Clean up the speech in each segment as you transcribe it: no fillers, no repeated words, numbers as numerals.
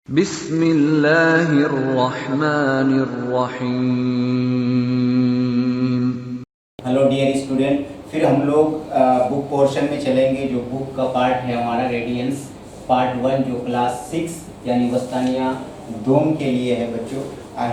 बिस्मिल्लाहिर्रहमानिर्रहीम। Hello dear student, फिर हम लोग बुक पोर्शन में चलेंगे। जो बुक का पार्ट है हमारा रेडियंस पार्ट 1, जो क्लास 6 यानी वस्तानिया दोम के लिए है बच्चों।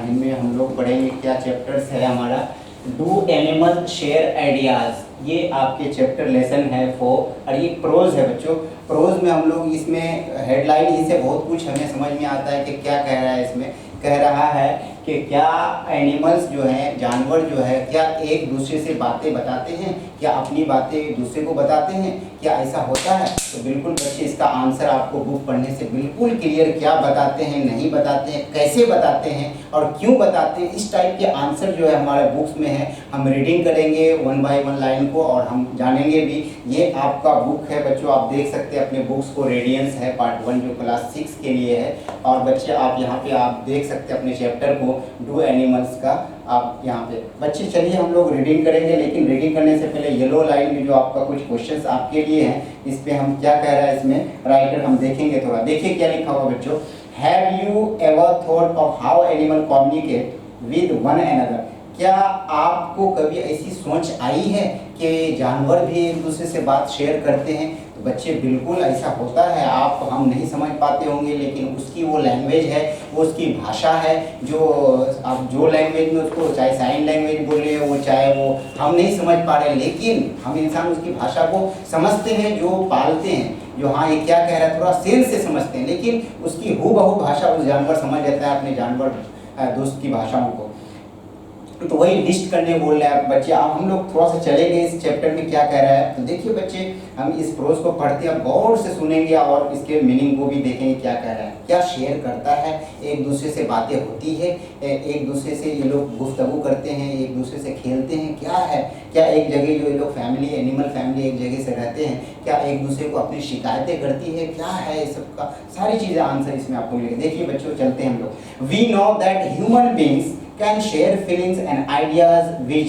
इनमें हम लोग पढ़ेंगे क्या चैप्टर्स है हमारा। डू एनिमल शेयर आइडियाज़, ये आपके चैप्टर लेसन है 4 और ये प्रोज है बच्चों। प्रोज में हम लोग इसमें हेडलाइन ही से बहुत कुछ हमें समझ में आता है कि क्या कह रहा है। इसमें कह रहा है कि क्या एनिमल्स जो हैं, जानवर जो है, क्या एक दूसरे से बातें बताते हैं, क्या अपनी बातें एक दूसरे को बताते हैं, क्या ऐसा होता है? तो बिल्कुल बच्चे इसका आंसर आपको बुक पढ़ने से बिल्कुल क्लियर, क्या बताते हैं, नहीं बताते हैं, कैसे बताते हैं और क्यों बताते हैं, इस टाइप के आंसर जो है हमारे बुक्स में है। हम रीडिंग करेंगे 1 बाय 1 लाइन को और हम जानेंगे भी। ये आपका बुक है बच्चों, आप देख सकते हैं अपने बुक्स को। रेडियंस है पार्ट 1 जो क्लास 6 के लिए है। और बच्चे आप यहाँ पे आप देख सकते हैं अपने चैप्टर को डू एनिमल्स का। आप यहाँ पे बच्चे चलिए हम लोग रीडिंग करेंगे, लेकिन रीडिंग करने से पहले येलो लाइन में जो आपका कुछ क्वेश्चंस आपके लिए हैं, इस पे हम क्या कह रहा है इसमें राइटर हम देखेंगे थोड़ा। देखिए क्या लिखा हुआ बच्चों। Have you ever thought of how animal communicate with one another, क्या आपको कभी ऐसी सोच आई है कि जानवर भी एक दूसरे से बात शेयर करते हैं? तो बच्चे बिल्कुल ऐसा होता है। आप हम नहीं समझ पाते होंगे, लेकिन उसकी वो लैंग्वेज है, वो उसकी भाषा है, जो आप जो लैंग्वेज में उसको चाहे साइन लैंग्वेज बोल रहे हो, वो चाहे वो हम नहीं समझ पा रहे, लेकिन हम इंसान उसकी भाषा को समझते हैं, जो पालते हैं, जो हाँ ये क्या कह रहा है थोड़ा सेंस से समझते हैं, लेकिन उसकी हूबहू भाषा उस जानवर समझ लेता है, अपने जानवर दोस्त की भाषाओं को। तो वही लिस्ट करने बोल रहे हैं बच्चे। अब हम लोग थोड़ा सा चलेंगे इस चैप्टर में क्या कह रहा है। तो देखिए बच्चे, हम इस प्रोज को पढ़ते हैं, गौर से सुनेंगे और इसके मीनिंग को भी देखेंगे क्या कह रहा है। क्या शेयर करता है, एक दूसरे से बातें होती है, एक दूसरे से ये लोग गुफ्तगू करते हैं, एक दूसरे से खेलते हैं, क्या है, क्या एक जगह जो ये लोग फैमिली, एनिमल फैमिली एक जगह से रहते हैं, क्या एक दूसरे को अपनी शिकायतें करती है, क्या है इस सब का सारी चीज़ें आंसर इसमें आपको मिलेगा। देखिए बच्चों चलते हैं हम लोग। We know that human beings can share feelings and ideas with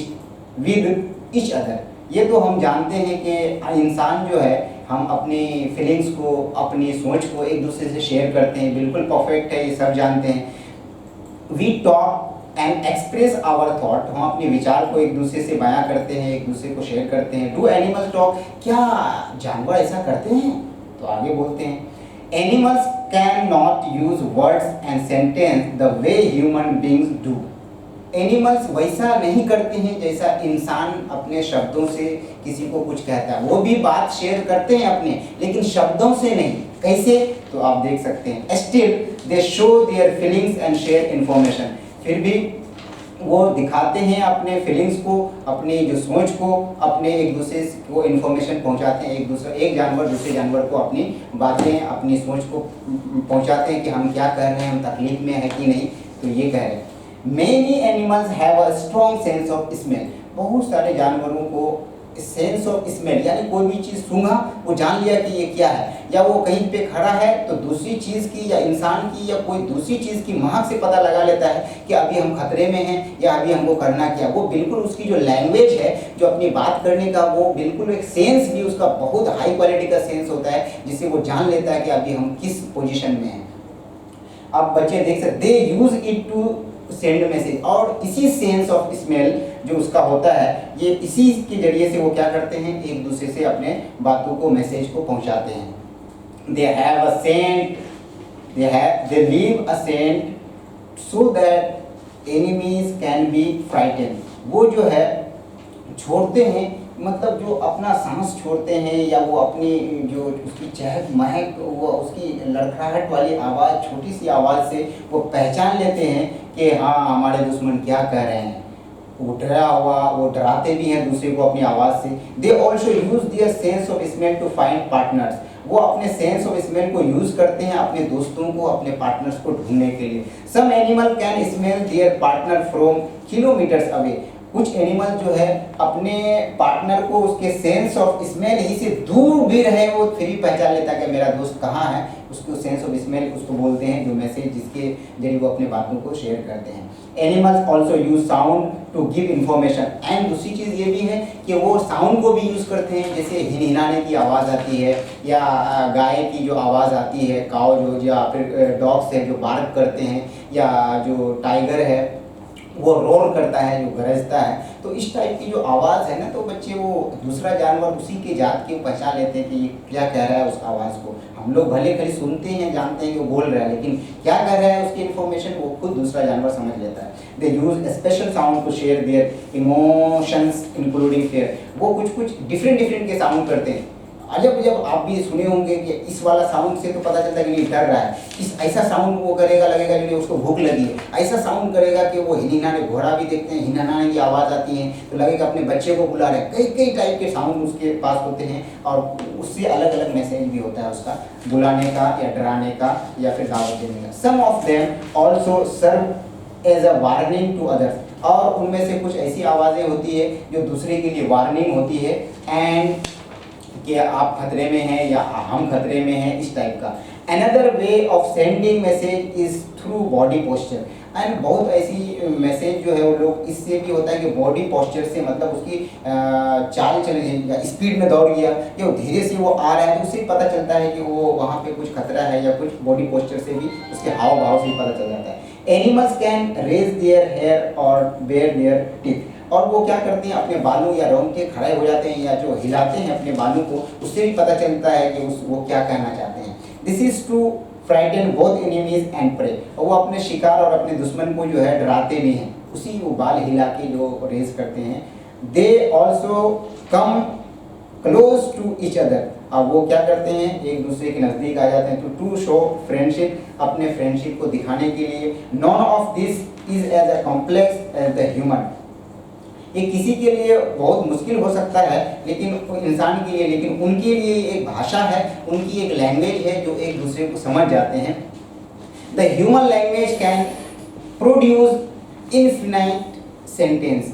each other. ये तो हम जानते हैं कि इंसान जो है, हम अपनी फीलिंग्स को, अपनी सोच को एक दूसरे से शेयर करते हैं, बिल्कुल परफेक्ट है, ये सब जानते हैं। We talk and express our thought, हम अपने विचार को एक दूसरे से बयां करते हैं, एक दूसरे को शेयर करते हैं। डू एनिमल्स टॉक, क्या जानवर ऐसा करते हैं? तो आगे बोलते हैं, animals can not use words and sentence the way human beings do. Animals वैसा नहीं करते हैं जैसा इंसान अपने शब्दों से किसी को कुछ कहता है। वो भी बात शेयर करते हैं अपने, लेकिन शब्दों से नहीं। कैसे? तो आप देख सकते हैं, still they show their feelings and share information. फिर भी वो दिखाते हैं अपने फीलिंग्स को, अपनी जो सोच को, अपने एक दूसरे को इन्फॉर्मेशन पहुंचाते हैं। एक जानवर दूसरे जानवर को अपनी बातें, अपनी सोच को पहुंचाते हैं कि हम क्या कर रहे हैं, हम तकलीफ में है कि नहीं। तो ये कह रहे हैं, Many animals have a strong sense of smell. बहुत सारे जानवरों को सेंस ऑफ स्मेल, यानी कोई भी चीज़ सूंघा वो जान लिया कि ये क्या है, या वो कहीं पे खड़ा है तो दूसरी चीज़ की या इंसान की या कोई दूसरी चीज़ की महक से पता लगा लेता है कि अभी हम खतरे में हैं या अभी हमको करना क्या। वो बिल्कुल उसकी जो लैंग्वेज है, जो अपनी बात करने का, वो बिल्कुल एक सेंस भी उसका बहुत हाई क्वालिटी का सेंस होता है, जिससे वो जान लेता है कि अभी हम किस पोजिशन में हैं। अब बच्चे देख सकते, they use it to send message. और इसी सेंस ऑफ स्मेल जो उसका होता है, ये इसी के जरिए से वो क्या करते हैं, एक दूसरे से अपने बातों को, मैसेज को पहुंचाते हैं। They have a scent, they leave a scent so that enemies can be frightened. वो जो है छोड़ते हैं, मतलब जो अपना सांस छोड़ते हैं, या वो अपनी जो उसकी चहक महक, वो उसकी लड़खड़ाहट वाली आवाज़, छोटी सी आवाज़ से वो पहचान लेते हैं कि हाँ हमारे दुश्मन क्या कह रहे हैं। वो डरा हुआ, वो डराते भी हैं दूसरे को अपनी आवाज़ से। They also use their sense of smell to find partners. वो अपने सेंस ऑफ स्मेल को यूज़ करते हैं अपने दोस्तों को, अपने पार्टनर्स को ढूंढने के लिए। Some animal can smell their partner from kilometres away. कुछ एनिमल जो है अपने पार्टनर को उसके सेंस ऑफ स्मेल ही से दूर भी रहे वो फिर भी पहचान लेता है कि मेरा दोस्त कहाँ है। उसको सेंस ऑफ स्मेल उसको बोलते हैं, जो मैसेज जिसके जरिए वो अपने बातों को शेयर करते हैं। Animals also use sound to give information. And दूसरी चीज़ ये भी है कि वो साउंड को भी यूज़ करते हैं, जैसे हिनहिनाने की आवाज़ आती है या गाय की जो आवाज़ आती है, काऊ जो, या फिर डॉग्स है जो बार्क करते हैं, या जो टाइगर है वो रोर करता है, जो गरजता है। तो इस टाइप की जो आवाज़ है ना, तो बच्चे वो दूसरा जानवर उसी के जात के पहचान लेते हैं कि ये क्या कह रहा है उस आवाज़ को। हम लोग भले खाली सुनते हैं, जानते हैं कि वो बोल रहा है, लेकिन क्या कह रहा है उसकी इन्फॉर्मेशन वो खुद दूसरा जानवर समझ लेता है। They use special sound to share their emotions including fear. वो कुछ डिफरेंट के साउंड करते हैं। जब आप भी सुने होंगे कि इस वाला साउंड से तो पता चलता है कि नहीं डर रहा है, इस ऐसा साउंड वो करेगा लगेगा कि उसको भूख लगी है, ऐसा साउंड करेगा कि वो हिनहिनाने, घोड़ा भी देखते हैं हिनहिनाने की आवाज़ आती है तो लगेगा अपने बच्चे को बुला रहे हैं। कई टाइप के साउंड उसके पास होते हैं और उससे अलग मैसेज भी होता है उसका, बुलाने का या डराने का या फिर दावत देने का। Some of them also serve as a warning to others. और उनमें से कुछ ऐसी आवाज़ें होती है जो दूसरे के लिए वार्निंग होती है, एंड कि आप खतरे में हैं या हम खतरे में हैं, इस टाइप का। Another way of sending message is through body posture. And बहुत ऐसी मैसेज जो है वो लोग इससे भी होता है कि बॉडी पोस्चर से, मतलब उसकी चाल चलने या स्पीड में दौड़ गया या धीरे से वो आ रहा है तो उससे पता चलता है कि वो वहाँ पे कुछ खतरा है, या कुछ बॉडी पोस्चर से भी, उसके हाव भाव से भी पता चल जाता है। Animals can raise their hair और बेयर देयर टीथ। और वो क्या करते हैं, अपने बालों या रोंग के खड़े हो जाते हैं या जो हिलाते हैं अपने बालों को, उससे भी पता चलता है कि वो क्या कहना चाहते हैं। This is to frighten both enemies and prey. और वो अपने शिकार और अपने दुश्मन को जो है डराते भी हैं, उसी वो बाल हिला के जो रेस करते हैं। They also come close to each other. अब वो क्या करते हैं, एक दूसरे के नज़दीक आ जाते हैं तो टू शो फ्रेंडशिप, अपने फ्रेंडशिप को दिखाने के लिए। None of this is as a complex as the human. ये किसी के लिए बहुत मुश्किल हो सकता है, लेकिन इंसान के लिए, लेकिन उनके लिए एक भाषा है, उनकी एक लैंग्वेज है जो एक दूसरे को समझ जाते हैं। The human language can produce infinite sentence.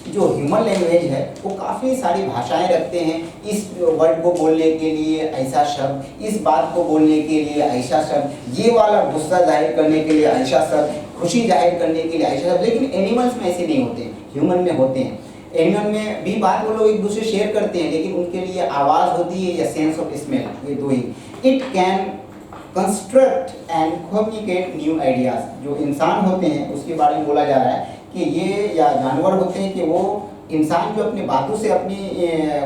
जो ह्यूमन लैंग्वेज है वो काफ़ी सारी भाषाएं रखते हैं। इस वर्ड को बोलने के लिए ऐसा शब्द, इस बात को बोलने के लिए ऐसा शब्द, ये वाला गुस्सा जाहिर करने के लिए ऐसा शब्द, खुशी जाहिर करने के लिए ऐसा शब्द। लेकिन एनिमल्स में ऐसे नहीं होते, ह्यूमन में होते हैं। एनिमल में भी बात वो लोग एक दूसरे शेयर करते हैं, लेकिन उनके लिए आवाज़ होती है या सेंस ऑफ स्मेल, ये दो ही। It can construct and communicate new ideas. जो इंसान होते हैं उसके बारे में बोला जा रहा है कि ये या जानवर होते हैं कि वो इंसान जो अपनी बातों से अपनी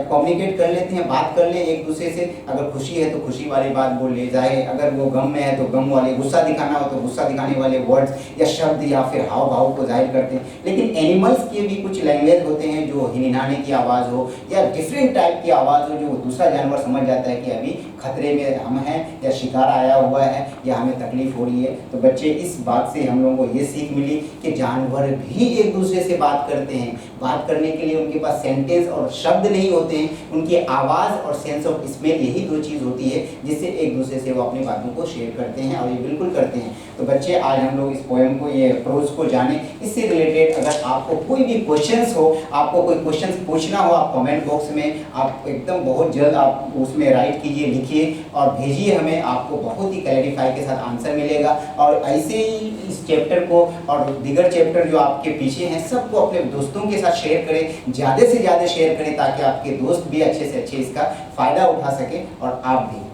कम्युनिकेट कर लेते हैं, बात कर ले एक दूसरे से। अगर खुशी है तो खुशी वाली बात बोल ले जाए, अगर वो गम में है तो गम वाले, गुस्सा दिखाना हो तो गुस्सा दिखाने वाले वर्ड्स या शब्द या फिर हाव भाव को जाहिर करते हैं। लेकिन एनिमल्स के भी कुछ लैंग्वेज होते हैं, जो हिनहिनाने की आवाज़ हो या डिफरेंट टाइप की आवाज़ हो, जो दूसरा जानवर समझ जाता है कि अभी खतरे में हम हैं या शिकार आया हुआ है या हमें तकलीफ हो रही है। तो बच्चे, इस बात से हम लोगों को ये सीख मिली कि जानवर भी एक दूसरे से बात करते हैं। बात करने के लिए उनके पास सेंटेंस और शब्द नहीं होते हैं, उनकी आवाज़ और सेंस ऑफ स्मेल, यही दो चीज़ होती है जिससे एक दूसरे से वो अपनी बातों को शेयर करते हैं, और ये बिल्कुल करते हैं। तो बच्चे, आज हम लोग इस पोएम को, ये प्रोज को जाने। इससे रिलेटेड अगर आपको कोई भी क्वेश्चंस हो, आपको कोई क्वेश्चंस पूछना हो, आप कमेंट बॉक्स में आप एकदम बहुत जल्द आप उसमें राइट कीजिए, लिखिए और भेजिए हमें। आपको बहुत ही क्लैरिफाई के साथ आंसर मिलेगा। और ऐसे ही इस चैप्टर को और दीगर चैप्टर जो आपके पीछे हैं सबको अपने दोस्तों के साथ शेयर करें, ज़्यादा से ज़्यादा शेयर करें, ताकि आपके दोस्त भी अच्छे से अच्छे इसका फ़ायदा उठा सकें और आप भी।